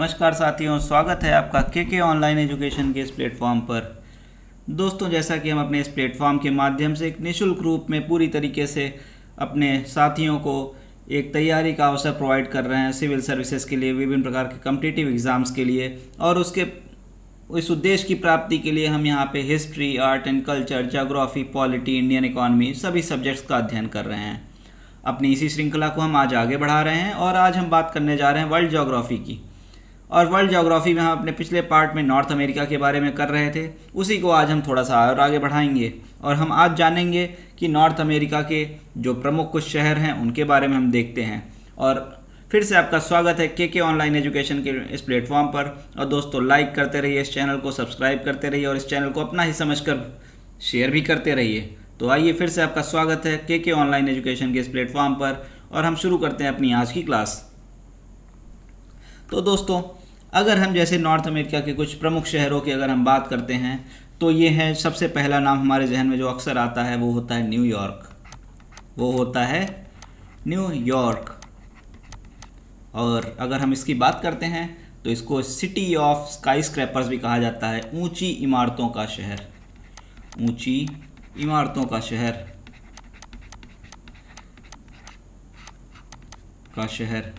नमस्कार साथियों, स्वागत है आपका के ऑनलाइन एजुकेशन के इस प्लेटफॉर्म पर। दोस्तों, जैसा कि हम अपने इस प्लेटफॉर्म के माध्यम से एक निःशुल्क रूप में पूरी तरीके से अपने साथियों को एक तैयारी का अवसर प्रोवाइड कर रहे हैं सिविल सर्विसेज के लिए, विभिन्न प्रकार के कॉम्पिटिटिव एग्ज़ाम्स के लिए, और उसके इस उद्देश्य की प्राप्ति के लिए हम यहाँ पे history, art and culture, geography, polity, Indian economy सभी सब्जेक्ट्स का अध्ययन कर रहे हैं। अपनी इसी श्रृंखला को हम आज आगे बढ़ा रहे हैं और आज हम बात करने जा रहे हैं वर्ल्ड ज्योग्राफी की। और वर्ल्ड ज्योग्राफी में हम अपने पिछले पार्ट में नॉर्थ अमेरिका के बारे में कर रहे थे, उसी को आज हम थोड़ा सा और आगे बढ़ाएंगे और हम आज जानेंगे कि नॉर्थ अमेरिका के जो प्रमुख कुछ शहर हैं उनके बारे में हम देखते हैं। और फिर से आपका स्वागत है के ऑनलाइन एजुकेशन के इस प्लेटफॉर्म पर। और दोस्तों, लाइक करते रहिए, इस चैनल को सब्सक्राइब करते रहिए और इस चैनल को अपना ही समझकर शेयर भी करते रहिए। तो आइए, फिर से आपका स्वागत है के ऑनलाइन एजुकेशन के इस प्लेटफॉर्म पर और हम शुरू करते हैं अपनी आज की क्लास। तो दोस्तों, अगर हम जैसे नॉर्थ अमेरिका के कुछ प्रमुख शहरों की अगर हम बात करते हैं तो ये है, सबसे पहला नाम हमारे जहन में जो अक्सर आता है वो होता है न्यूयॉर्क। वो होता है न्यूयॉर्क। और अगर हम इसकी बात करते हैं तो इसको सिटी ऑफ स्काई स्क्रैपर्स भी कहा जाता है, ऊंची इमारतों का शहर। ऊंची इमारतों का शहर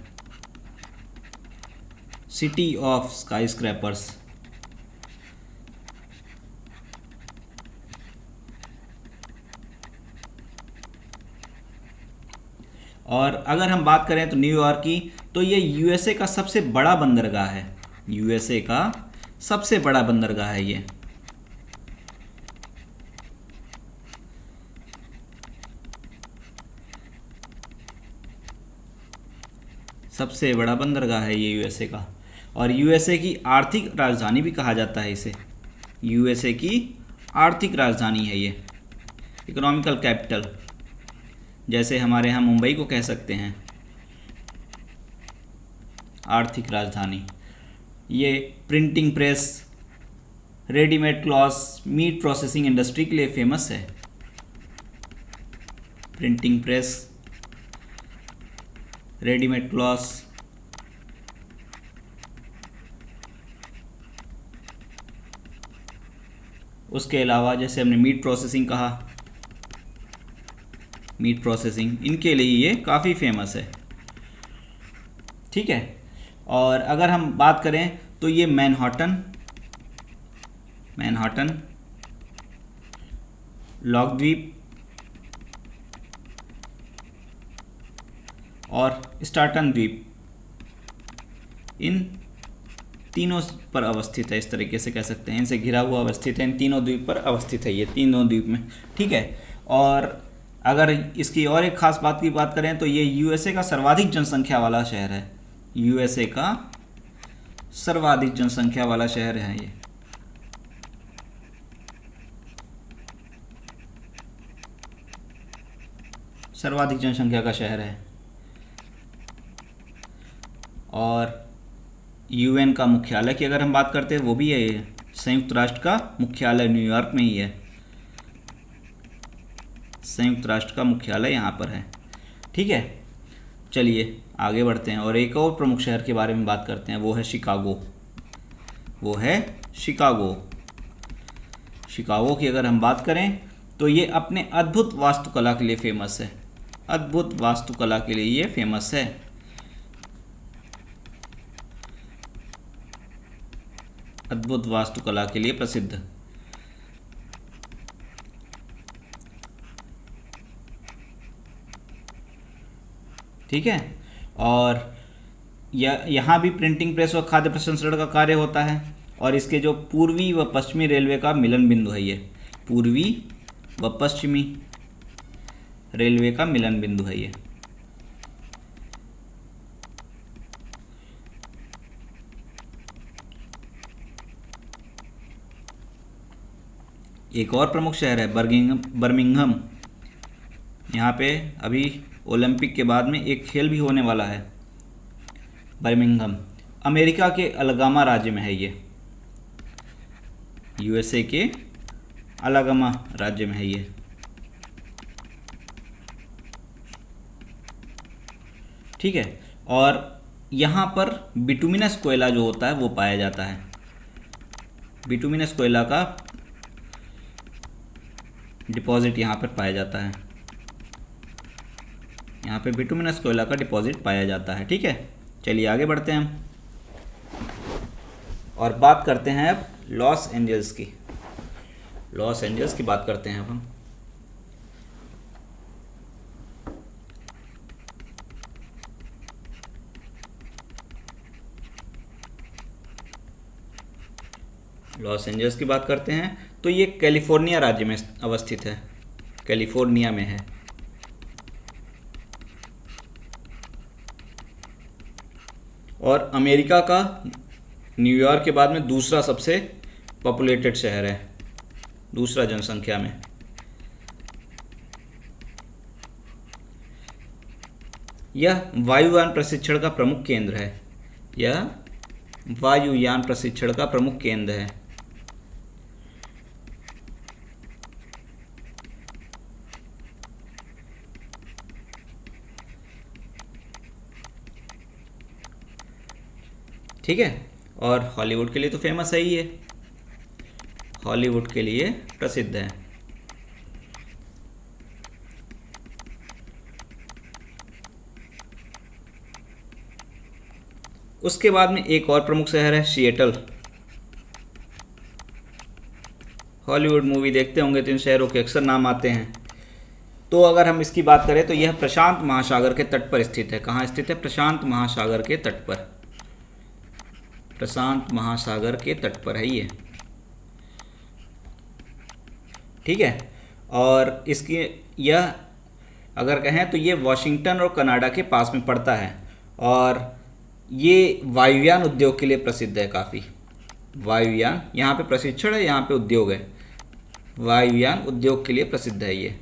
सिटी ऑफ स्काई स्क्रैपर्स। और अगर हम बात करें तो न्यूयॉर्क की, तो ये यूएसए का सबसे बड़ा बंदरगाह है। यूएसए का सबसे बड़ा बंदरगाह है ये। सबसे बड़ा बंदरगाह है ये यूएसए का। और यूएसए की आर्थिक राजधानी भी कहा जाता है इसे। यूएसए की आर्थिक राजधानी है ये, इकोनॉमिकल कैपिटल, जैसे हमारे यहाँ मुंबई को कह सकते हैं आर्थिक राजधानी। ये printing press, readymade clothes, meat processing industry के लिए फेमस है। प्रिंटिंग प्रेस, रेडीमेड क्लॉथ्स, उसके अलावा जैसे हमने मीट प्रोसेसिंग कहा, मीट प्रोसेसिंग, इनके लिए ये काफ़ी फेमस है। ठीक है। और अगर हम बात करें तो ये मैनहट्टन, लॉकद्वीप और स्टार्टन द्वीप, इन तीनों पर अवस्थित है। इस तरीके से कह सकते हैं, इनसे घिरा हुआ अवस्थित है, इन तीनों द्वीप पर अवस्थित है ये, तीनों द्वीप में। ठीक है। और अगर इसकी और एक खास बात की बात करें तो ये यूएसए का सर्वाधिक जनसंख्या वाला शहर है। यूएसए का सर्वाधिक जनसंख्या वाला शहर है ये। सर्वाधिक जनसंख्या का शहर है। और यूएन का मुख्यालय की अगर हम बात करते हैं वो भी है, संयुक्त राष्ट्र का मुख्यालय न्यूयॉर्क में ही है। संयुक्त राष्ट्र का मुख्यालय यहाँ पर है। ठीक है। चलिए आगे बढ़ते हैं और एक और प्रमुख शहर के बारे में बात करते हैं, वो है शिकागो। वो है शिकागो। शिकागो की अगर हम बात करें तो ये अपने अद्भुत वास्तुकला के लिए फेमस है। अद्भुत वास्तुकला के लिए ये फेमस है। अद्भुत वास्तुकला के लिए प्रसिद्ध। ठीक है। और यहाँ भी प्रिंटिंग प्रेस और खाद्य प्रसंस्करण का कार्य होता है। और इसके जो पूर्वी व पश्चिमी रेलवे का मिलन बिंदु है ये। पूर्वी व पश्चिमी रेलवे का मिलन बिंदु है ये। एक और प्रमुख शहर है बर्मिंघम। यहाँ पे अभी ओलंपिक के बाद में एक खेल भी होने वाला है। बर्मिंघम अमेरिका के अलगामा राज्य में है ये। यूएसए के अलगामा राज्य में है ये। ठीक है। और यहाँ पर बिटुमिनस कोयला जो होता है वो पाया जाता है। बिटुमिनस कोयला का डिपॉजिट यहाँ पर पाया जाता है। यहाँ पे बिटुमिनस कोयला का डिपॉजिट पाया जाता है। ठीक है, चलिए आगे बढ़ते हैं हम और बात करते हैं अब लॉस एंजल्स की। लॉस एंजल्स की बात करते हैं अब हम। लॉस एंजल्स की बात करते हैं तो ये कैलिफोर्निया राज्य में अवस्थित है, कैलिफोर्निया में है। और अमेरिका का न्यूयॉर्क के बाद में दूसरा सबसे पॉपुलेटेड शहर है, दूसरा जनसंख्या में। यह वायुयान प्रशिक्षण का प्रमुख केंद्र है। यह वायुयान प्रशिक्षण का प्रमुख केंद्र है। ठीक है, और हॉलीवुड के लिए तो फेमस है ही है, हॉलीवुड के लिए प्रसिद्ध है। उसके बाद में एक और प्रमुख शहर है सिएटल। हॉलीवुड मूवी देखते होंगे तो इन शहरों के अक्सर नाम आते हैं। तो अगर हम इसकी बात करें तो यह प्रशांत महासागर के तट पर स्थित है। कहाँ स्थित है? प्रशांत महासागर के तट पर, प्रशांत महासागर के तट पर है ये। ठीक है, और इसकी यह अगर कहें तो ये वॉशिंगटन और कनाडा के पास में पड़ता है और ये वायुयान उद्योग के लिए प्रसिद्ध है काफ़ी। वायुयान, यहाँ पे प्रशिक्षण है, यहाँ पे उद्योग है, वायुयान उद्योग के लिए प्रसिद्ध है ये।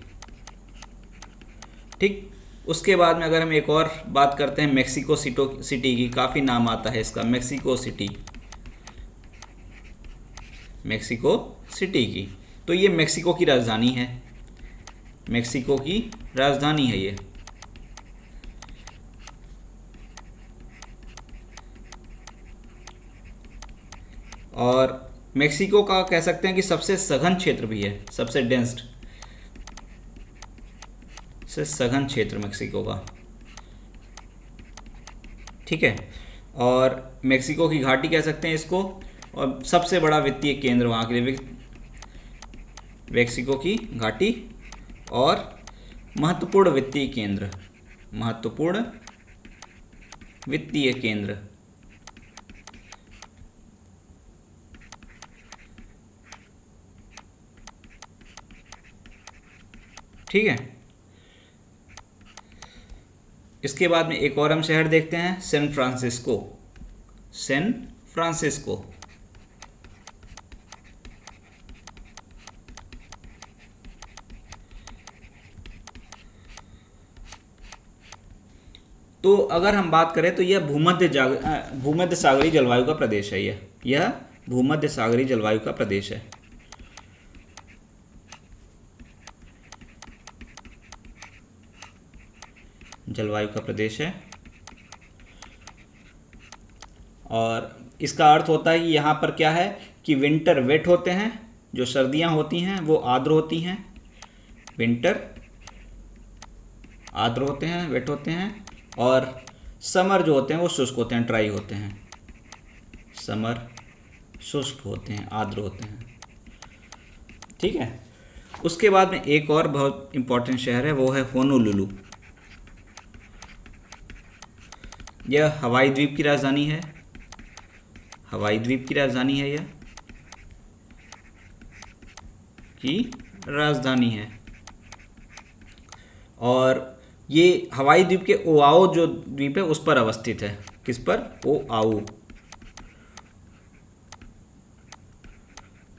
ठीक, उसके बाद में अगर हम एक और बात करते हैं मेक्सिको सिटी की, काफ़ी नाम आता है इसका, मेक्सिको सिटी, मेक्सिको सिटी की। तो ये मेक्सिको की राजधानी है, मेक्सिको की राजधानी है ये। और मेक्सिको का कह सकते हैं कि सबसे सघन क्षेत्र भी है, सबसे डेंस्ड, से सघन क्षेत्र मेक्सिको का। ठीक है, और मेक्सिको की घाटी कह सकते हैं इसको, और सबसे बड़ा वित्तीय केंद्र वहाँ के लिए मेक्सिको की घाटी, और महत्वपूर्ण वित्तीय केंद्र, महत्वपूर्ण वित्तीय केंद्र। ठीक है, इसके बाद में एक और हम शहर देखते हैं, सैन फ्रांसिस्को। सैन फ्रांसिस्को तो अगर हम बात करें तो यह भूमध्य सागरीय जलवायु का प्रदेश है। यह भूमध्य सागरीय जलवायु का प्रदेश है। जलवायु का प्रदेश है, और इसका अर्थ होता है कि यहाँ पर क्या है कि विंटर वेट होते हैं, जो सर्दियाँ होती हैं वो आर्द्र होती हैं, विंटर आर्द्र होते हैं, वेट होते हैं, और समर जो होते हैं वो शुष्क होते हैं, ड्राई होते हैं। समर शुष्क होते हैं, आर्द्र होते हैं। ठीक है, उसके बाद में एक और बहुत इम्पोर्टेंट शहर है, वो है होनोलुलु। यह हवाई द्वीप की राजधानी है, हवाई द्वीप की राजधानी है, यह की राजधानी है। और ये हवाई द्वीप के ओआऊ जो द्वीप है उस पर अवस्थित है। किस पर? ओआऊ।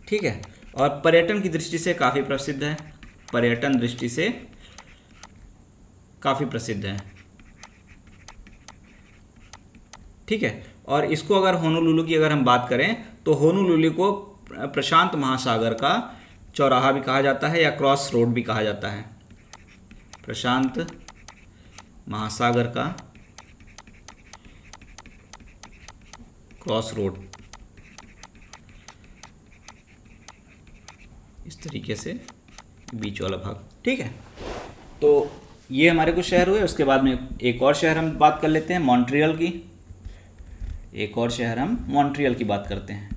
ठीक है, और पर्यटन की दृष्टि से काफ़ी प्रसिद्ध है, पर्यटन दृष्टि से काफ़ी प्रसिद्ध है। ठीक है, और इसको अगर होनोलुलु की अगर हम बात करें तो होनोलुलु को प्रशांत महासागर का चौराहा भी कहा जाता है या क्रॉस रोड भी कहा जाता है। प्रशांत महासागर का क्रॉस रोड, इस तरीके से बीच वाला भाग। ठीक है, तो ये हमारे कुछ शहर हुए। उसके बाद में एक और शहर हम बात कर लेते हैं मॉन्ट्रियल की। एक और शहर हम मॉन्ट्रियल की बात करते हैं।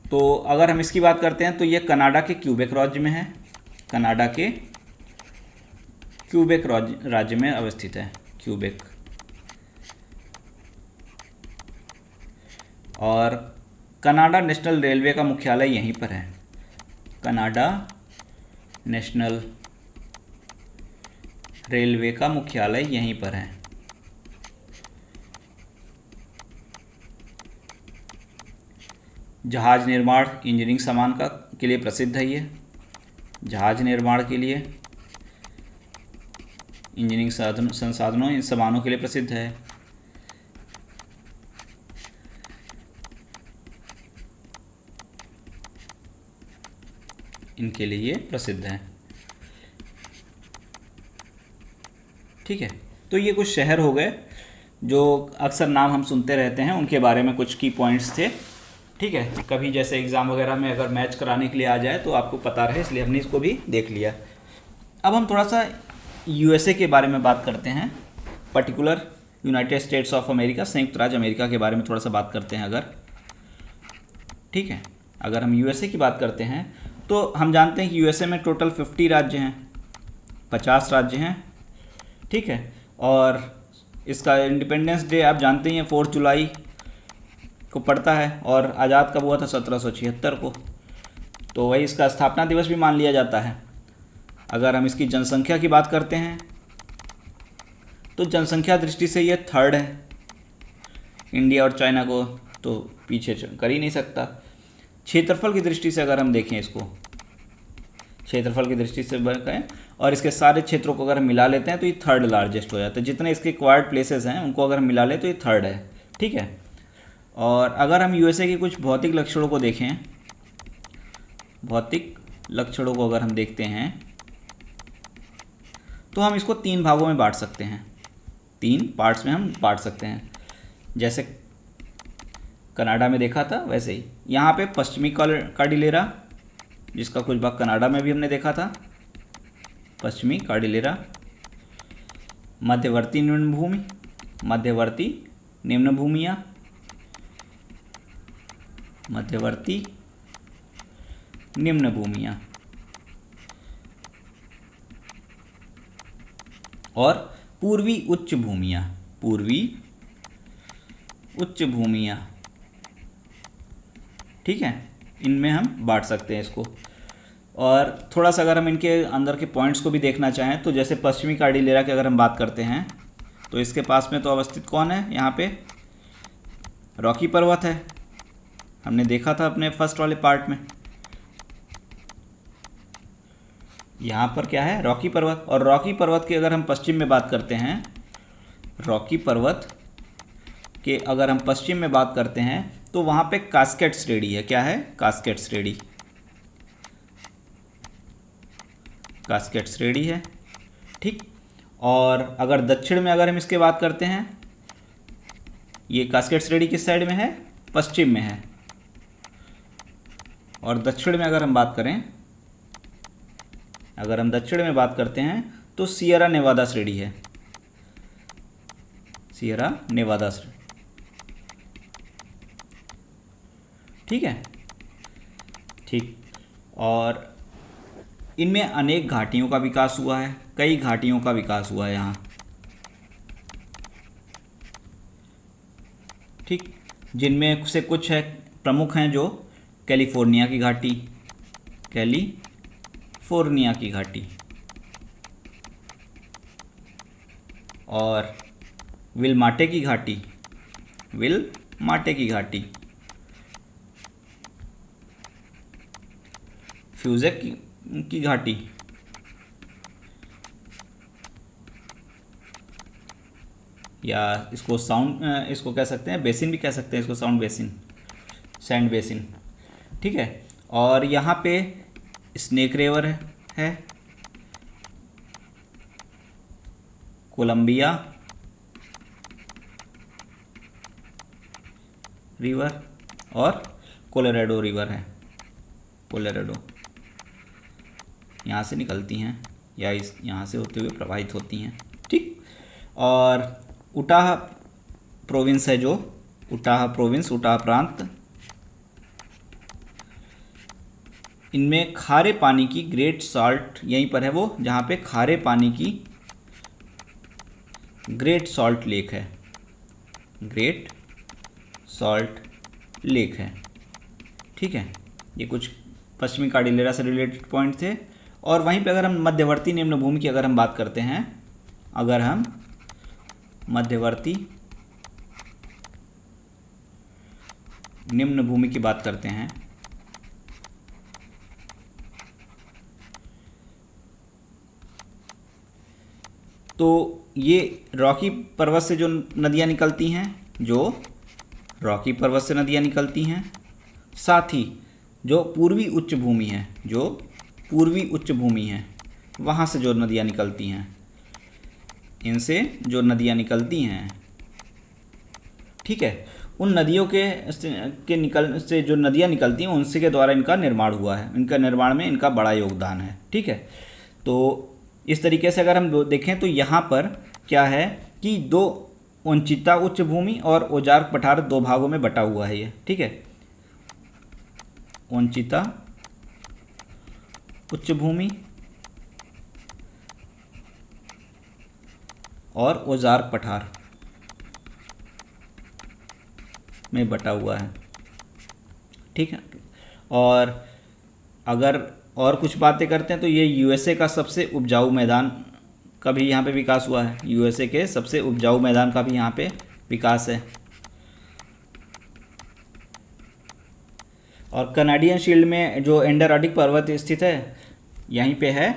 तो अगर हम इसकी बात करते हैं तो ये कनाडा के क्यूबेक राज्य में है। कनाडा के क्यूबेक राज्य में अवस्थित है, क्यूबेक। और कनाडा नेशनल रेलवे का मुख्यालय यहीं पर है। कनाडा नेशनल रेलवे का मुख्यालय यहीं पर है। जहाज निर्माण इंजीनियरिंग सामान के लिए प्रसिद्ध है ये। जहाज निर्माण के लिए इंजीनियरिंग संसाधनों इन सामानों के लिए प्रसिद्ध है। इनके लिए प्रसिद्ध है। ठीक है, तो ये कुछ शहर हो गए जो अक्सर नाम हम सुनते रहते हैं, उनके बारे में कुछ की पॉइंट्स थे। ठीक है, कभी जैसे एग्ज़ाम वगैरह में अगर मैच कराने के लिए आ जाए तो आपको पता रहे, इसलिए हमने इसको भी देख लिया। अब हम थोड़ा सा यूएसए के बारे में बात करते हैं, particular United states of America, संयुक्त राज्य अमेरिका के बारे में थोड़ा सा बात करते हैं अगर। ठीक है, अगर हम यूएसए की बात करते हैं तो हम जानते हैं कि यूएसए में टोटल 50 राज्य हैं, 50 राज्य हैं। ठीक है, और इसका इंडिपेंडेंस डे आप जानते ही हैं 4 जुलाई को पड़ता है, और आज़ाद कब हुआ था? 1776 को। तो वही इसका स्थापना दिवस भी मान लिया जाता है। अगर हम इसकी जनसंख्या की बात करते हैं तो जनसंख्या दृष्टि से ये थर्ड है, इंडिया और चाइना को तो पीछे कर ही नहीं सकता। क्षेत्रफल की दृष्टि से अगर हम देखें इसको, क्षेत्रफल की दृष्टि से कहें और इसके सारे क्षेत्रों को अगर हम मिला लेते हैं तो ये थर्ड लार्जेस्ट हो जाता है। जितने इसके क्वार्ड प्लेसेस हैं उनको अगर हम मिला लें तो ये थर्ड है। ठीक है, और अगर हम यूएसए के कुछ भौतिक लक्षणों को देखें, भौतिक लक्षणों को अगर हम देखते हैं तो हम इसको 3 भागों में बांट सकते हैं, 3 पार्ट्स में हम बांट सकते हैं। जैसे कनाडा में देखा था वैसे ही यहाँ पे पश्चिमी कार्डिलेरा, जिसका कुछ भाग कनाडा में भी हमने देखा था, पश्चिमी कार्डिलेरा, मध्यवर्ती निम्न भूमि, मध्यवर्ती निम्न भूमियाँ, मध्यवर्ती निम्न भूमियाँ, और पूर्वी उच्च भूमियाँ, पूर्वी उच्च भूमियाँ। ठीक है, इनमें हम बांट सकते हैं इसको। और थोड़ा सा अगर हम इनके अंदर के पॉइंट्स को भी देखना चाहें तो जैसे पश्चिमी कार्डिलेरा की अगर हम बात करते हैं तो इसके पास में तो अवस्थित कौन है? यहाँ पे रॉकी पर्वत है, हमने देखा था अपने फर्स्ट वाले पार्ट में। यहाँ पर क्या है? रॉकी पर्वत। और रॉकी पर्वत की अगर हम पश्चिम में बात करते हैं, रॉकी पर्वत के अगर हम पश्चिम में बात करते हैं तो वहाँ पे कास्केड श्रेणी है। क्या है? कास्केड श्रेणी, कास्केड श्रेणी है। ठीक, और अगर दक्षिण में अगर हम इसके बात करते हैं, ये कास्केड श्रेणी किस साइड में है? पश्चिम में है। और दक्षिण में अगर हम बात करें, अगर हम दक्षिण में बात करते हैं तो सियरा नेवादा श्रेणी है, सियरा नेवादा श्रेणी। ठीक है, ठीक, और इनमें अनेक घाटियों का विकास हुआ है, कई घाटियों का विकास हुआ है यहाँ। ठीक, जिनमें से कुछ है प्रमुख हैं जो कैलिफोर्निया की घाटी, कैलिफोर्निया की घाटी, और विलमाटे की घाटी, विलमाटे की घाटी, फ्यूजेक की घाटी, या इसको साउंड, इसको कह सकते हैं बेसिन भी कह सकते हैं इसको, साउंड बेसिन, सैंड बेसिन। ठीक है, और यहाँ पे स्नेक रिवर है, कोलंबिया रिवर और कोलोराडो रिवर है। कोलोराडो यहाँ से निकलती हैं या यहाँ से होते हुए प्रवाहित होती हैं, ठीक। और उटाह प्रोविंस है, जो उटाह प्रोविंस, उटाह प्रांत, इनमें खारे पानी की ग्रेट सॉल्ट, यहीं पर है वो जहाँ पे खारे पानी की ग्रेट सॉल्ट लेक है, ग्रेट सॉल्ट लेक है, ठीक है। ये कुछ पश्चिमी कार्डिलेरा से रिलेटेड पॉइंट थे। और वहीं पे अगर हम मध्यवर्ती निम्न भूमि की अगर हम बात करते हैं, अगर हम मध्यवर्ती निम्न भूमि की बात करते हैं, तो ये रॉकी पर्वत से जो नदियाँ निकलती हैं, जो रॉकी पर्वत से नदियाँ निकलती हैं, साथ ही जो पूर्वी उच्च भूमि है, जो पूर्वी उच्च भूमि है, वहाँ से जो नदियाँ निकलती हैं, इनसे जो नदियाँ निकलती हैं, ठीक है, उन नदियों के निकल से जो नदियाँ निकलती हैं उनसे के द्वारा इनका निर्माण हुआ है, इनका निर्माण में इनका बड़ा योगदान है, ठीक है। तो इस तरीके से अगर हम देखें तो यहाँ पर क्या है कि दो ओंचिता उच्च भूमि और ओजार्क पठार दो भागों में बटा हुआ है ये, ठीक है। ओंचिता उच्च भूमि और ओजार्क पठार में बटा हुआ है, ठीक है। और अगर और कुछ बातें करते हैं तो ये यूएसए का सबसे उपजाऊ मैदान का भी यहाँ पे विकास हुआ है, यूएसए के सबसे उपजाऊ मैदान का भी यहाँ पे विकास है। और कनाडियन शील्ड में जो एंडरॉडिक पर्वत स्थित है, यहीं पे है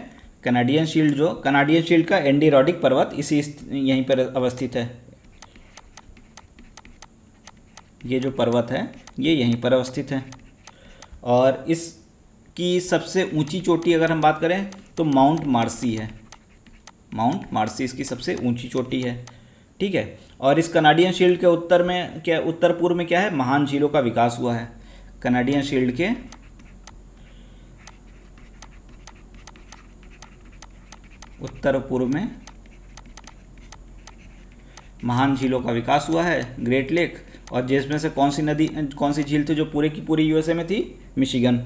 कनाडियन शील्ड, जो कनाडियन शील्ड का एंडरॉडिक पर्वत इसी यहीं पर अवस्थित है। ये जो पर्वत है ये यहीं पर अवस्थित है। और इसकी सबसे ऊंची चोटी अगर हम बात करें तो माउंट मार्सी है, माउंट मार्सी इसकी सबसे ऊंची चोटी है, ठीक है। और इस कनाडियन शील्ड के उत्तर में क्या, उत्तर पूर्व में क्या है, महान झीलों का विकास हुआ है। कनाडियन शील्ड के उत्तर पूर्व में महान झीलों का विकास हुआ है, ग्रेट लेक। और जिसमें से कौन सी नदी, कौन सी झील थी जो पूरे की पूरी यूएसए में थी, मिशिगन,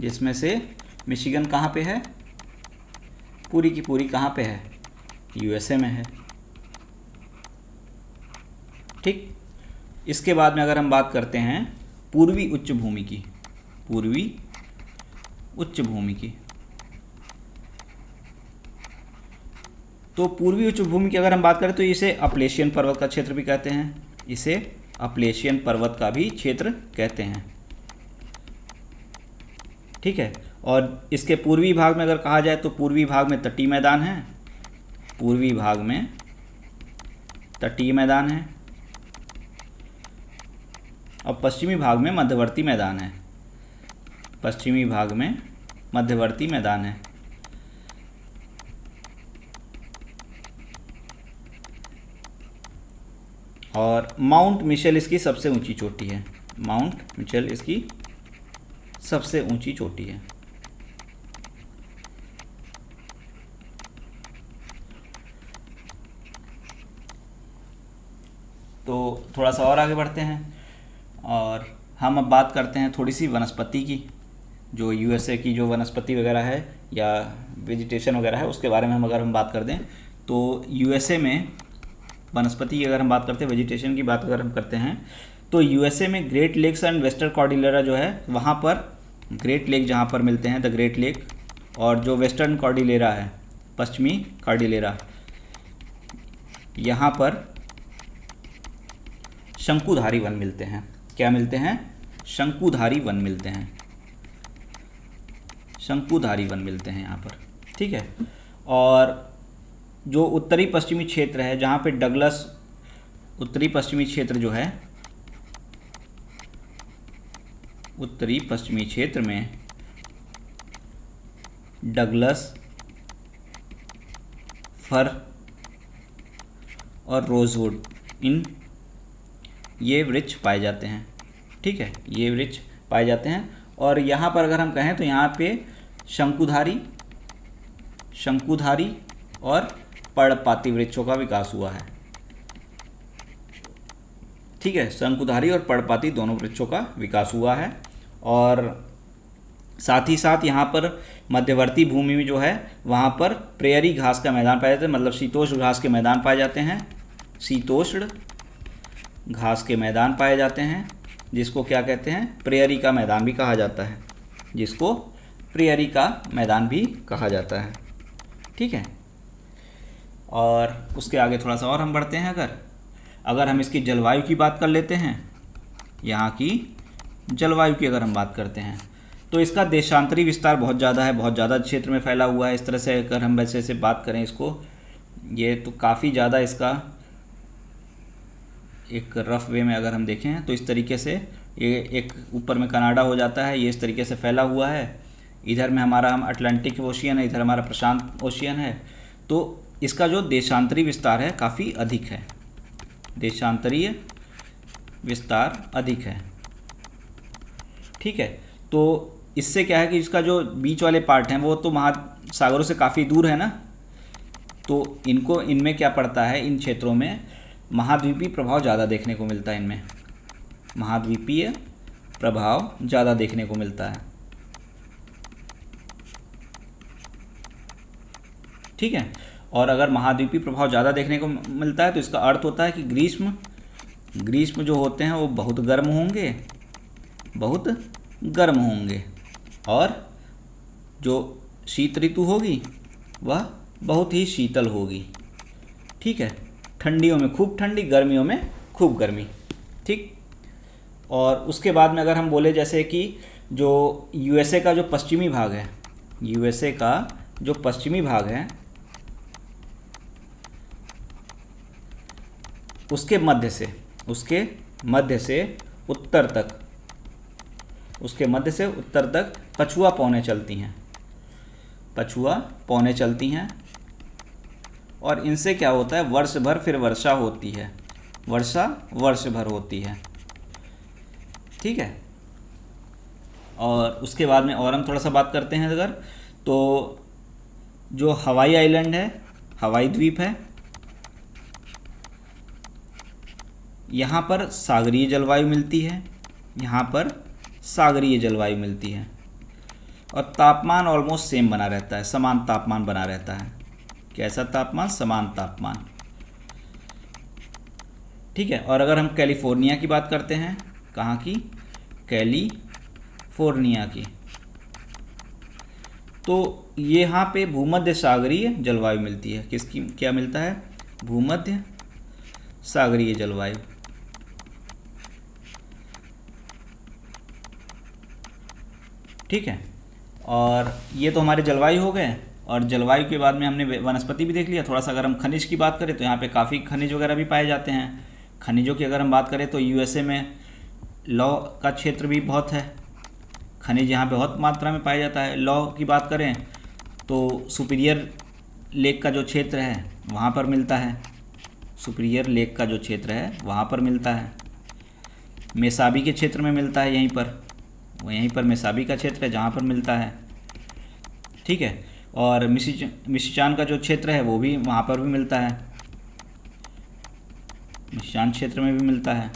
जिसमें से मिशिगन कहाँ पे है, पूरी की पूरी कहाँ पे है, यूएसए में है, ठीक। इसके बाद में अगर हम बात करते हैं पूर्वी उच्च भूमि की, पूर्वी उच्च भूमि की, तो पूर्वी उच्च भूमि की अगर हम बात करें तो इसे अपलेशियन पर्वत का क्षेत्र भी कहते हैं, इसे अपलेशियन पर्वत का भी क्षेत्र कहते हैं, ठीक है। और इसके पूर्वी भाग में अगर कहा जाए तो पूर्वी भाग में तटीय मैदान है, पूर्वी भाग में तटीय मैदान है, और पश्चिमी भाग में मध्यवर्ती मैदान है, पश्चिमी भाग में मध्यवर्ती मैदान है। और माउंट मिशेल इसकी सबसे ऊंची चोटी है, माउंट मिशेल इसकी सबसे ऊंची चोटी है। तो थोड़ा सा और आगे बढ़ते हैं और हम अब बात करते हैं थोड़ी सी वनस्पति की, जो यूएसए की जो वनस्पति वगैरह है या वेजिटेशन वगैरह है उसके बारे में अगर हम बात कर दें तो यूएसए में वनस्पति की अगर हम बात करते हैं, वेजिटेशन की बात अगर हम करते हैं तो यूएसए में Great Lakes and Western Cordillera जो है, वहाँ पर ग्रेट लेक जहाँ पर मिलते हैं, द ग्रेट लेक, और जो वेस्टर्न कॉर्डिलेरा है, पश्चिमी कॉर्डिलेरा, यहाँ पर शंकुधारी वन मिलते हैं। क्या मिलते हैं, शंकुधारी वन मिलते हैं, शंकुधारी वन मिलते हैं यहाँ पर, ठीक है। और जो उत्तरी पश्चिमी क्षेत्र है जहाँ पे डगलस, उत्तरी पश्चिमी क्षेत्र जो है, उत्तरी पश्चिमी क्षेत्र में डगलस फर और रोजवुड, इन ये वृक्ष पाए जाते हैं। ठीक है, ये वृक्ष पाए जाते हैं। और यहाँ पर अगर हम कहें तो यहाँ पे शंकुधारी और पर्णपाती वृक्षों का विकास हुआ है। ठीक है, शंकुधारी और पर्णपाती दोनों वृक्षों का विकास हुआ है। और साथ ही साथ यहाँ पर मध्यवर्ती भूमि में जो है वहाँ पर प्रेयरी घास का मैदान पाए जाते हैं, मतलब शीतोष्ण घास के मैदान पाए जाते हैं। शीतोष्ण घास के मैदान पाए जाते हैं, जिसको क्या कहते हैं, प्रेयरी का मैदान भी कहा जाता है, जिसको प्रेयरी का मैदान भी कहा जाता है। ठीक है, और उसके आगे थोड़ा सा और हम बढ़ते हैं। अगर हम इसकी जलवायु की बात कर लेते हैं, यहाँ की जलवायु की अगर हम बात करते हैं तो इसका देशांतरी विस्तार बहुत ज़्यादा है, बहुत ज़्यादा क्षेत्र में फैला हुआ है। इस तरह से अगर हम वैसे से बात करें इसको, ये तो काफ़ी ज़्यादा इसका एक रफ वे में अगर हम देखें तो इस तरीके से ये एक ऊपर में कनाडा हो जाता है, ये इस तरीके से फैला हुआ है। इधर में हमारा हम अटलांटिक ओशियन है, इधर हमारा प्रशांत ओशियन है। तो इसका जो देशांतरी विस्तार है काफ़ी अधिक है, देशांतरीय विस्तार अधिक है। ठीक है, तो इससे क्या है कि इसका जो बीच वाले पार्ट हैं वो तो महासागरों से काफ़ी दूर है ना, तो इनमें क्या पड़ता है, इन क्षेत्रों में महाद्वीपीय प्रभाव ज़्यादा देखने को मिलता है। इनमें महाद्वीपीय प्रभाव ज़्यादा देखने को मिलता है। ठीक है, और अगर महाद्वीपीय प्रभाव ज़्यादा देखने को मिलता है तो इसका अर्थ होता है कि ग्रीष्म जो होते हैं वो बहुत गर्म होंगे, और जो शीत ऋतु होगी वह बहुत ही शीतल होगी। ठीक है, ठंडियों में खूब ठंडी, गर्मियों में खूब गर्मी। ठीक, और उसके बाद में अगर हम बोले जैसे कि जो यूएसए का जो पश्चिमी भाग है, यूएसए का जो पश्चिमी भाग है उसके मध्य से उत्तर तक पछुआ पौने चलती हैं, और इनसे क्या होता है, वर्ष भर फिर वर्षा होती है, वर्ष भर होती है। ठीक है, और उसके बाद में और हम थोड़ा सा बात करते हैं अगर, तो जो हवाई आइलैंड है, हवाई द्वीप है, यहाँ पर सागरीय जलवायु मिलती है, और तापमान ऑलमोस्ट सेम बना रहता है, समान तापमान बना रहता है। कैसा तापमान? समान तापमान। ठीक है, और अगर हम कैलिफोर्निया की बात करते हैं, कहाँ की? कैलिफोर्निया की, तो यहाँ पे भूमध्य सागरीय जलवायु मिलती है। किसकी क्या मिलता है? भूमध्य सागरीय जलवायु। ठीक है, और ये तो हमारे जलवायु हो गए, और जलवायु के बाद में हमने वनस्पति भी देख लिया। थोड़ा सा अगर हम खनिज की बात करें तो यहाँ पे काफ़ी खनिज वगैरह भी पाए जाते हैं। खनिजों की अगर हम बात करें तो यूएसए में लौ का क्षेत्र भी बहुत है, खनिज यहाँ पे बहुत मात्रा में पाया जाता है। लौ की बात करें तो सुपीरियर लेक का जो क्षेत्र है वहाँ पर मिलता है, सुपीरियर लेक का जो क्षेत्र है वहाँ पर मिलता है। मेसाबी के क्षेत्र में मिलता है, यहीं पर मेसाबी का क्षेत्र है जहाँ पर मिलता है। ठीक है, और मिशिगान का जो क्षेत्र है वो भी वहाँ पर भी मिलता है, मिशिगान क्षेत्र में भी मिलता है।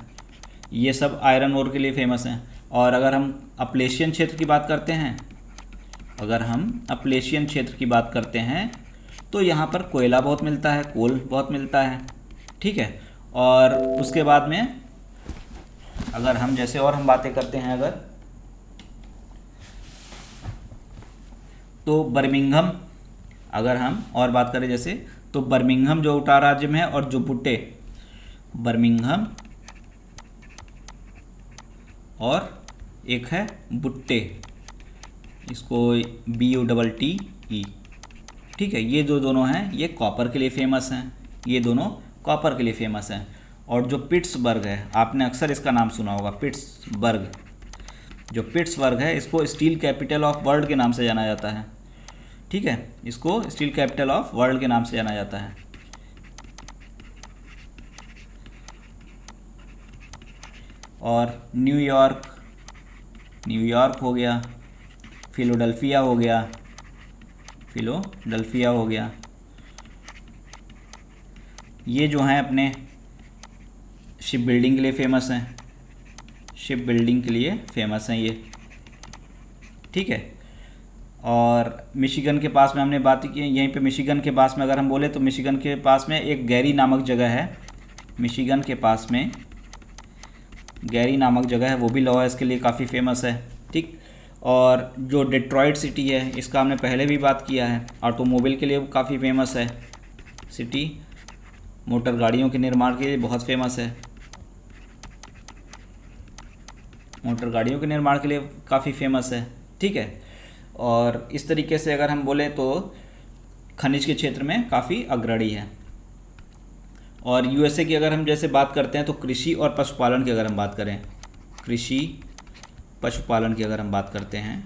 ये सब आयरन ओर के लिए फेमस हैं। और अगर हम अपलेशियन क्षेत्र की बात करते हैं, तो यहाँ पर कोयला बहुत मिलता है, कोल बहुत मिलता है। ठीक है, और उसके बाद में अगर हम जैसे और हम बातें करते हैं अगर, तो बर्मिंघम, अगर हम और बात करें जैसे, तो बर्मिंघम जो उटाह राज्य में है, और जो बुट्टे, बर्मिंघम और एक है बुट्टे, इसको BUTTE। ठीक है, ये जो दोनों हैं ये कॉपर के लिए फेमस हैं, ये दोनों कॉपर के लिए फेमस हैं। और जो पिट्सबर्ग है, आपने अक्सर इसका नाम सुना होगा, पिट्सबर्ग। जो पिट्सबर्ग है इसको स्टील कैपिटल ऑफ वर्ल्ड के नाम से जाना जाता है। ठीक ठीक है, इसको स्टील कैपिटल ऑफ वर्ल्ड के नाम से जाना जाता है। और न्यूयॉर्क हो गया, फिलाडेल्फिया हो गया, ये जो हैं अपने शिप बिल्डिंग के लिए फेमस हैं, ये, ठीक है। और मिशिगन के पास में हमने बात की, यहीं पे मिशिगन के पास में अगर हम बोले तो मिशिगन के पास में एक गैरी नामक जगह है, मिशिगन के पास में गैरी नामक जगह है, वो भी लॉ इसके लिए काफ़ी फेमस है, ठीक। और जो डेट्रॉइट सिटी है, इसका हमने पहले भी बात किया है, ऑटोमोबाइल के लिए काफ़ी फेमस है सिटी, मोटर गाड़ियों के निर्माण के लिए बहुत फेमस है, मोटर गाड़ियों के निर्माण के लिए काफ़ी फेमस है, ठीक है। और इस तरीके से अगर हम बोले तो खनिज के क्षेत्र में काफ़ी अग्रणी है। और यूएसए की अगर हम जैसे बात करते हैं तो कृषि और पशुपालन की अगर हम बात करें, कृषि पशुपालन की अगर हम बात करते हैं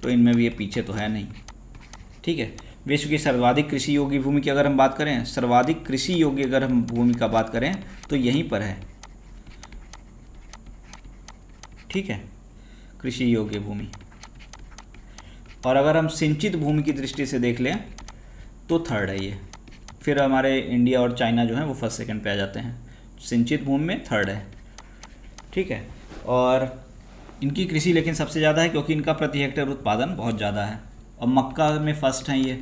तो इनमें भी ये पीछे तो है नहीं, ठीक है। विश्व की सर्वाधिक कृषि योग्य भूमि की अगर हम बात करें, सर्वाधिक कृषि योग्य अगर हम भूमि का बात करें तो यहीं पर है, ठीक है, कृषि योग्य भूमि। और अगर हम सिंचित भूमि की दृष्टि से देख लें तो थर्ड है ये, फिर हमारे इंडिया और चाइना जो है वो फर्स्ट सेकंड पे आ जाते हैं, सिंचित भूमि में थर्ड है, ठीक है। और इनकी कृषि लेकिन सबसे ज़्यादा है क्योंकि इनका प्रति हेक्टेयर उत्पादन बहुत ज़्यादा है। और मक्का में फर्स्ट हैं ये,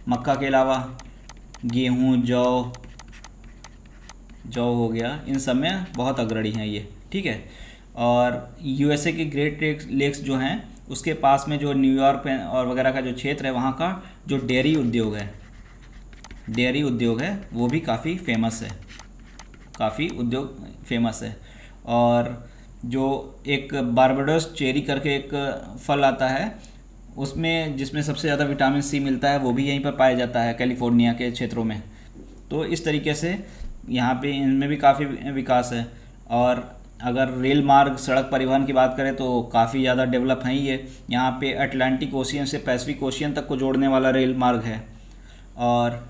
मक्का के अलावा गेहूँ, जौ हो गया, इन सब में बहुत अग्रणी हैं ये, ठीक है। और यूएसए के ग्रेट लेक्स जो हैं उसके पास में जो न्यूयॉर्क और वगैरह का जो क्षेत्र है, वहाँ का जो डेयरी उद्योग है वो भी काफ़ी फेमस है, और जो एक बारबाडोस चेरी करके एक फल आता है, उसमें जिसमें सबसे ज़्यादा विटामिन सी मिलता है, वो भी यहीं पर पाया जाता है कैलिफोर्निया के क्षेत्रों में। तो इस तरीके से यहाँ पे इनमें भी काफ़ी विकास है। और अगर रेल मार्ग, सड़क परिवहन की बात करें तो काफ़ी ज़्यादा डेवलप हैं ये। यहाँ पे अटलांटिक ओशियन से पैसिफिक ओशियन तक को जोड़ने वाला रेल मार्ग है। और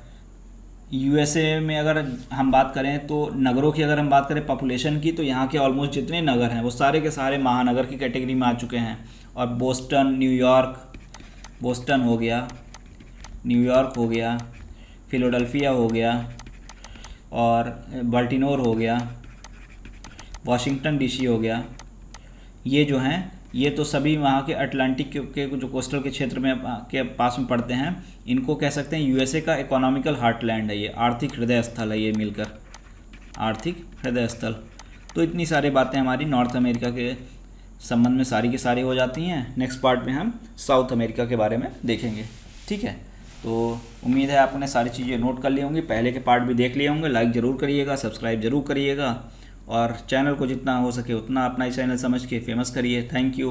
यूएसए में अगर हम बात करें तो नगरों की अगर हम बात करें पॉपुलेशन की, तो यहाँ के ऑलमोस्ट जितने नगर हैं वो सारे के सारे महानगर की कैटेगरी में आ चुके हैं। और बोस्टन हो गया, न्यूयॉर्क हो गया, फिलाडेल्फिया हो गया, और बाल्टिमोर हो गया, वाशिंगटन डीसी हो गया, ये जो हैं ये तो सभी वहाँ के अटलांटिक के जो कोस्टल के क्षेत्र में के पास में पड़ते हैं। इनको कह सकते हैं यूएसए का इकोनॉमिकल हार्टलैंड है ये, आर्थिक हृदय स्थल है ये, मिलकर आर्थिक हृदय स्थल। तो इतनी सारी बातें हमारी नॉर्थ अमेरिका के संबंध में सारी की सारी हो जाती हैं। नेक्स्ट पार्ट में हम साउथ अमेरिका के बारे में देखेंगे, ठीक है। तो उम्मीद है आपने सारी चीज़ें नोट कर ली होंगी, पहले के पार्ट भी देख लिए होंगे। लाइक ज़रूर करिएगा, सब्सक्राइब ज़रूर करिएगा, और चैनल को जितना हो सके उतना अपना ही चैनल समझ के फेमस करिए। Thank you.